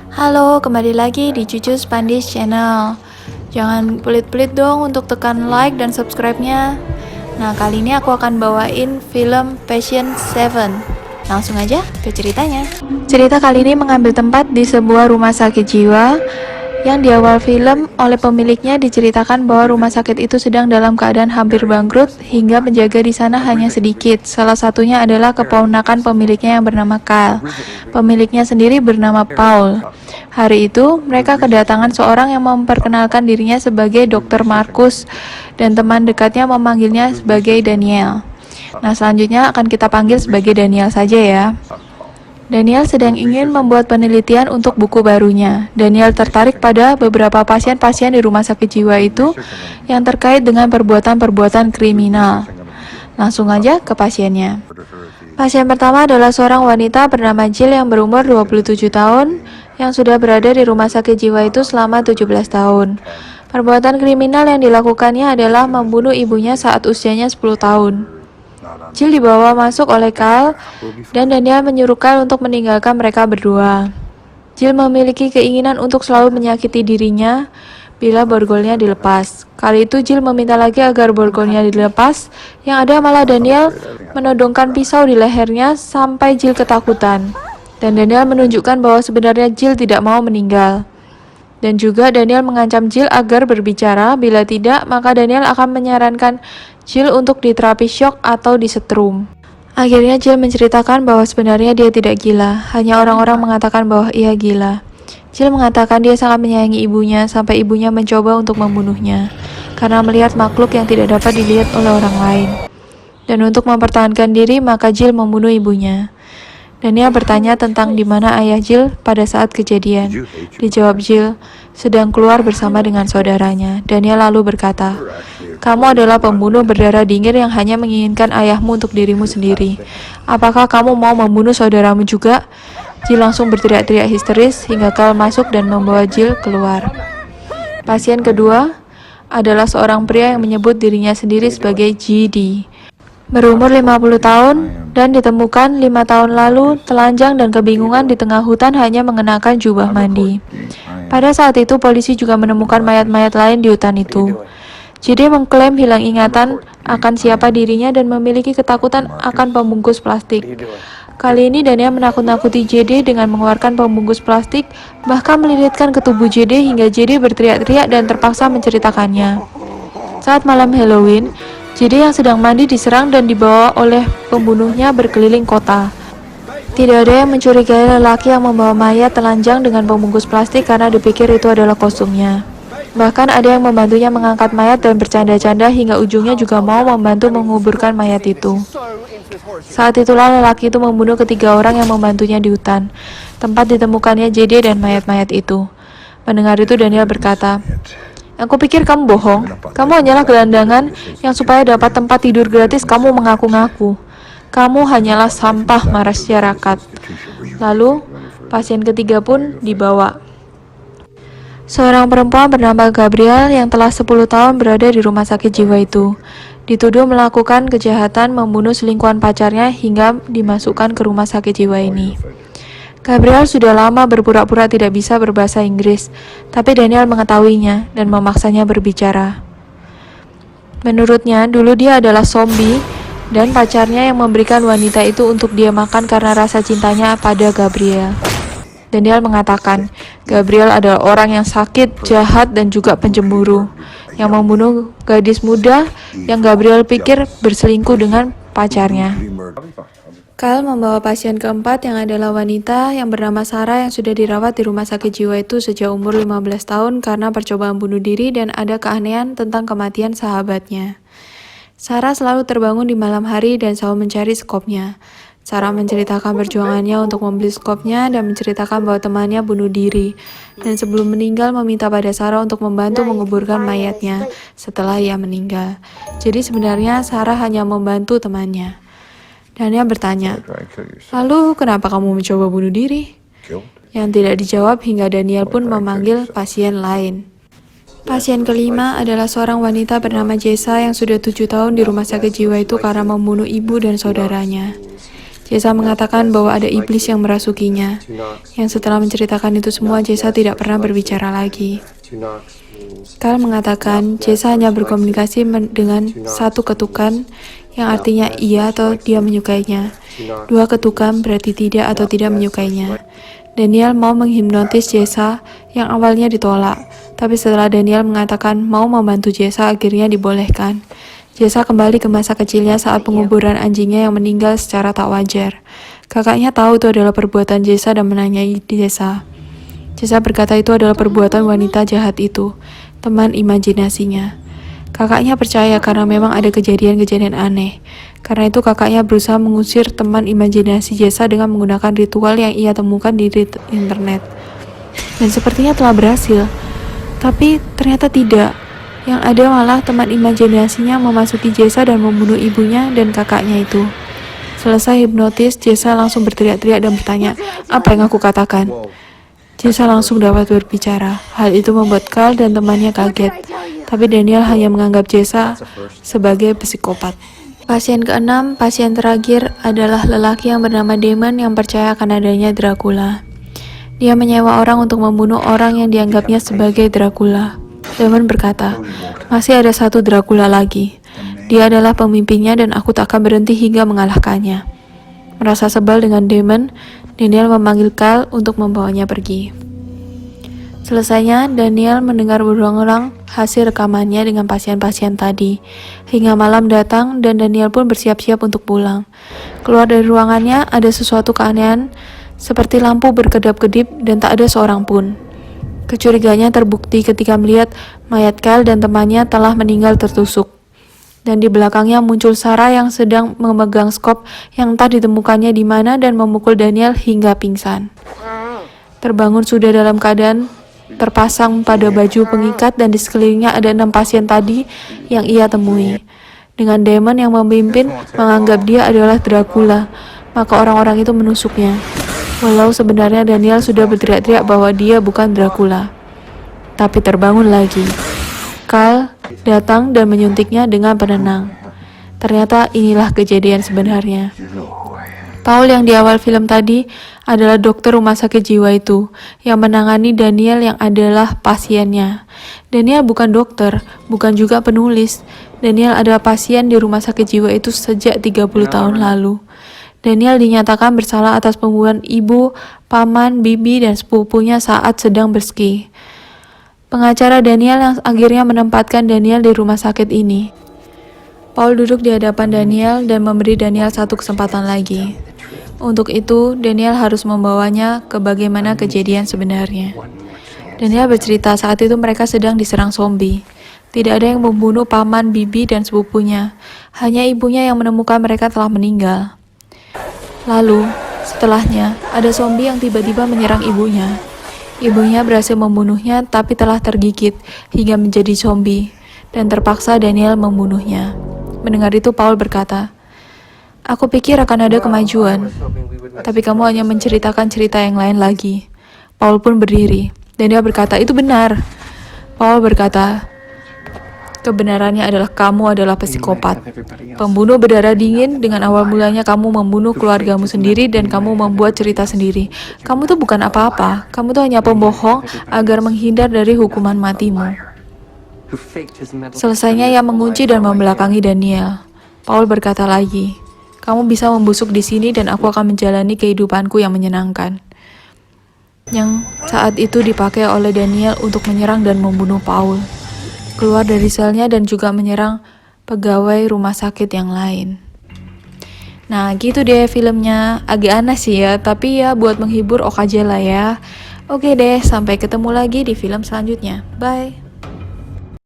Halo, kembali lagi di Cucu Spandis Channel. Jangan pelit-pelit dong untuk tekan like dan subscribe-nya. Nah, kali ini aku akan bawain film Patient 7. Langsung aja ke ceritanya. Cerita kali ini mengambil tempat di sebuah rumah sakit jiwa yang di awal film oleh pemiliknya diceritakan bahwa rumah sakit itu sedang dalam keadaan hampir bangkrut hingga penjaga di sana hanya sedikit. Salah satunya adalah keponakan pemiliknya yang bernama Kyle. Pemiliknya sendiri bernama Paul. Hari itu, mereka kedatangan seorang yang memperkenalkan dirinya sebagai Dr. Marcus dan teman dekatnya memanggilnya sebagai Daniel. Nah, selanjutnya akan kita panggil sebagai Daniel saja ya. Daniel sedang ingin membuat penelitian untuk buku barunya. Daniel tertarik pada beberapa pasien-pasien di rumah sakit jiwa itu yang terkait dengan perbuatan-perbuatan kriminal. Langsung aja ke pasiennya. Pasien pertama adalah seorang wanita bernama Jill yang berumur 27 tahun yang sudah berada di rumah sakit jiwa itu selama 17 tahun. Perbuatan kriminal yang dilakukannya adalah membunuh ibunya saat usianya 10 tahun. Jill dibawa masuk oleh Kyle dan Daniel menyuruh Kyle untuk meninggalkan mereka berdua. Jill memiliki keinginan untuk selalu menyakiti dirinya bila borgolnya dilepas. Kali itu Jill meminta lagi agar borgolnya dilepas, yang ada malah Daniel menodongkan pisau di lehernya sampai Jill ketakutan. Dan Daniel menunjukkan bahwa sebenarnya Jill tidak mau meninggal. Dan juga Daniel mengancam Jill agar berbicara, bila tidak maka Daniel akan menyarankan Jill untuk diterapi shock atau disetrum. Akhirnya Jill menceritakan bahwa sebenarnya dia tidak gila, hanya orang-orang mengatakan bahwa ia gila. Jill mengatakan dia sangat menyayangi ibunya sampai ibunya mencoba untuk membunuhnya karena melihat makhluk yang tidak dapat dilihat oleh orang lain. Dan untuk mempertahankan diri maka Jill membunuh ibunya. Daniel bertanya tentang di mana ayah Jill pada saat kejadian. Dijawab Jill sedang keluar bersama dengan saudaranya. Daniel lalu berkata, "Kamu adalah pembunuh berdarah dingin yang hanya menginginkan ayahmu untuk dirimu sendiri. Apakah kamu mau membunuh saudaramu juga?" Jill langsung berteriak-teriak histeris hingga Kyle masuk dan membawa Jill keluar. Pasien kedua adalah seorang pria yang menyebut dirinya sendiri sebagai GD. Berumur 50 tahun dan ditemukan 5 tahun lalu telanjang dan kebingungan di tengah hutan hanya mengenakan jubah mandi. Pada saat itu polisi juga menemukan mayat-mayat lain di hutan itu. JD mengklaim hilang ingatan akan siapa dirinya dan memiliki ketakutan akan pembungkus plastik. Kali ini Daniel menakut-nakuti JD dengan mengeluarkan pembungkus plastik, bahkan melilitkan ke tubuh JD hingga JD berteriak-teriak dan terpaksa menceritakannya. Saat malam Halloween, JD yang sedang mandi diserang dan dibawa oleh pembunuhnya berkeliling kota. Tidak ada yang mencurigai lelaki yang membawa mayat telanjang dengan pembungkus plastik karena dipikir itu adalah kostumnya. Bahkan ada yang membantunya mengangkat mayat dan bercanda-canda hingga ujungnya juga mau membantu menguburkan mayat itu. Saat itulah lelaki itu membunuh ketiga orang yang membantunya di hutan, tempat ditemukannya JD dan mayat-mayat itu. Mendengar itu Daniel berkata, "Aku pikir kamu bohong. Kamu hanyalah gelandangan yang supaya dapat tempat tidur gratis kamu mengaku-ngaku. Kamu hanyalah sampah masyarakat." Lalu, pasien ketiga pun dibawa. Seorang perempuan bernama Gabriel yang telah 10 tahun berada di rumah sakit jiwa itu, dituduh melakukan kejahatan membunuh selingkuhan pacarnya hingga dimasukkan ke rumah sakit jiwa ini. Gabriel sudah lama berpura-pura tidak bisa berbahasa Inggris, tapi Daniel mengetahuinya dan memaksanya berbicara. Menurutnya, dulu dia adalah zombie dan pacarnya yang memberikan wanita itu untuk dia makan karena rasa cintanya pada Gabriel. Daniel mengatakan, Gabriel adalah orang yang sakit, jahat, dan juga pencemburu, yang membunuh gadis muda yang Gabriel pikir berselingkuh dengan pacarnya. Kyle membawa pasien keempat yang adalah wanita yang bernama Sarah yang sudah dirawat di rumah sakit jiwa itu sejak umur 15 tahun karena percobaan bunuh diri dan ada keanehan tentang kematian sahabatnya. Sarah selalu terbangun di malam hari dan selalu mencari skopnya. Sarah menceritakan perjuangannya untuk membeli skopnya dan menceritakan bahwa temannya bunuh diri. Dan sebelum meninggal meminta pada Sarah untuk membantu menguburkan mayatnya setelah ia meninggal. Jadi sebenarnya Sarah hanya membantu temannya. Daniel bertanya, "Lalu kenapa kamu mencoba bunuh diri?" Yang tidak dijawab hingga Daniel pun memanggil pasien lain. Pasien kelima adalah seorang wanita bernama Jessa yang sudah 7 tahun di rumah sakit jiwa itu karena membunuh ibu dan saudaranya. Jesa mengatakan bahwa ada iblis yang merasukinya. Yang setelah menceritakan itu semua, Jesa tidak pernah berbicara lagi. Carl mengatakan Jesa hanya berkomunikasi dengan satu ketukan yang artinya iya atau dia menyukainya. Dua ketukan berarti tidak atau tidak menyukainya. Daniel mau menghipnotis Jesa yang awalnya ditolak, tapi setelah Daniel mengatakan mau membantu Jesa, akhirnya dibolehkan. Jesa kembali ke masa kecilnya saat penguburan anjingnya yang meninggal secara tak wajar. Kakaknya tahu itu adalah perbuatan Jesa dan menanyai Jesa. Jesa berkata itu adalah perbuatan wanita jahat itu, teman imajinasinya. Kakaknya percaya karena memang ada kejadian-kejadian aneh. Karena itu kakaknya berusaha mengusir teman imajinasi Jesa dengan menggunakan ritual yang ia temukan di internet. Dan sepertinya telah berhasil. Tapi ternyata tidak. Yang ada malah teman imajinasinya memasuki Jesa dan membunuh ibunya dan kakaknya itu. Selesai hipnotis, Jesa langsung berteriak-teriak dan bertanya, apa yang aku katakan? Jesa langsung dapat berbicara. Hal itu membuat Carl dan temannya kaget. Tapi Daniel hanya menganggap Jesa sebagai psikopat. Pasien ke-6, pasien terakhir, adalah lelaki yang bernama Damon yang percaya akan adanya Dracula. Dia menyewa orang untuk membunuh orang yang dianggapnya sebagai Dracula. Damon berkata, masih ada satu Dracula lagi. Dia adalah pemimpinnya dan aku tak akan berhenti hingga mengalahkannya. Merasa sebal dengan Damon, Daniel memanggil Carl untuk membawanya pergi. Selesainya, Daniel mendengar berulang-ulang hasil rekamannya dengan pasien-pasien tadi. Hingga malam datang dan Daniel pun bersiap-siap untuk pulang. Keluar dari ruangannya, ada sesuatu keanehan, seperti lampu berkedap-kedip dan tak ada seorang pun. Kecuriganya terbukti ketika melihat mayat Carl dan temannya telah meninggal tertusuk. Dan di belakangnya muncul Sarah yang sedang memegang skop yang entah ditemukannya di mana dan memukul Daniel hingga pingsan. Terbangun sudah dalam keadaan terpasang pada baju pengikat dan di sekelilingnya ada 6 pasien tadi yang ia temui. Dengan Damon yang memimpin menganggap dia adalah Dracula, maka orang-orang itu menusuknya. Walau sebenarnya Daniel sudah berteriak-teriak bahwa dia bukan Dracula. Tapi terbangun lagi. Carl datang dan menyuntiknya dengan penenang. Ternyata inilah kejadian sebenarnya. Paul yang di awal film tadi adalah dokter rumah sakit jiwa itu yang menangani Daniel yang adalah pasiennya. Daniel bukan dokter, bukan juga penulis. Daniel adalah pasien di rumah sakit jiwa itu sejak 30 tahun lalu. Daniel dinyatakan bersalah atas pembunuhan ibu, paman, bibi, dan sepupunya saat sedang berski. Pengacara Daniel yang akhirnya menempatkan Daniel di rumah sakit ini. Paul duduk di hadapan Daniel dan memberi Daniel satu kesempatan lagi. Untuk itu, Daniel harus membawanya ke bagaimana kejadian sebenarnya. Daniel bercerita saat itu mereka sedang diserang zombie. Tidak ada yang membunuh paman, bibi, dan sepupunya. Hanya ibunya yang menemukan mereka telah meninggal. Lalu, setelahnya, ada zombie yang tiba-tiba menyerang ibunya. Ibunya berhasil membunuhnya tapi telah tergigit hingga menjadi zombie. Dan terpaksa Daniel membunuhnya. Mendengar itu, Paul berkata, aku pikir akan ada kemajuan. Tapi kamu hanya menceritakan cerita yang lain lagi. Paul pun berdiri. Daniel berkata, itu benar. Paul berkata, kebenarannya adalah kamu adalah psikopat. Pembunuh berdarah dingin. Dengan awal mulanya kamu membunuh keluargamu sendiri dan kamu membuat cerita sendiri. Kamu tuh bukan apa-apa. Kamu tuh hanya pembohong agar menghindar dari hukuman matimu. Selesainya ia mengunci dan membelakangi Daniel. Paul berkata lagi, kamu bisa membusuk di sini dan aku akan menjalani kehidupanku yang menyenangkan. Yang saat itu dipakai oleh Daniel untuk menyerang dan membunuh Paul. Keluar dari selnya dan juga menyerang pegawai rumah sakit yang lain. Nah gitu deh filmnya, agak aneh sih ya, tapi ya buat menghibur oke aja lah ya. Oke deh, sampai ketemu lagi di film selanjutnya. Bye.